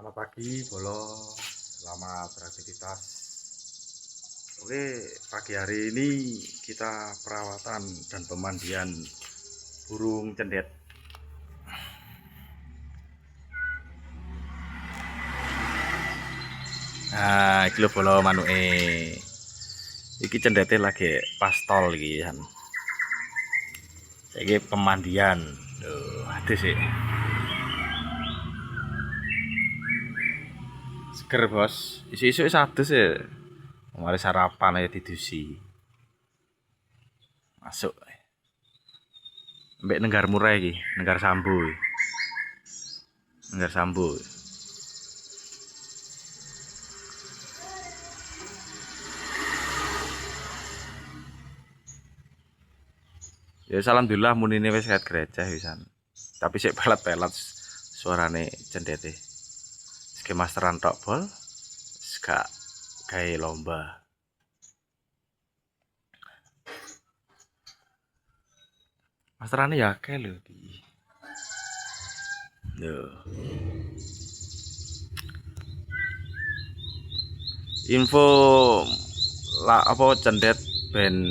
Selamat pagi, Bolo. Selamat beraktivitas. Oke, pagi hari ini kita perawatan dan pemandian burung cendet. Nah, iki lho Bolo manuke. Iki cendete lagi pastol iki kan. Saiki pemandian. Loh, adus sih. Seger bos, isu-isu adus ya. Mari sarapan aja didusi. Masuk. Mbek nenggar murah iki, nenggar sambu. Nenggar sambu. Ya alhamdulillah munine wis sehat gereja wisan. Tapi sik pelat-pelat suarane cendete. Ski masteran tok bol, gak gawe lomba. Masterane ya akeh lho iki. Lho. Info lah apa cendet ben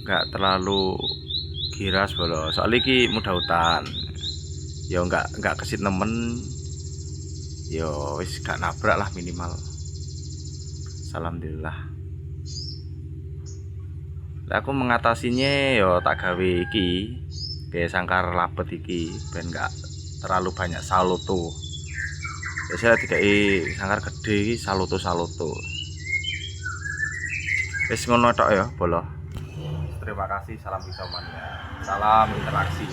gak terlalu giras bolo. Soal iki mudah hutan. Ya enggak kesit nemen. Yo wis gak nabrak lah minimal. Alhamdulillah. Lah aku mengatasinya yo tak gawe iki kayak sangkar labet iki ben gak terlalu banyak saloto. Biasanya dikai sangkar gede iki saloto. Wis ngono tok ya, Bolo. Terima kasih, salam bisa mania. Salam interaksi.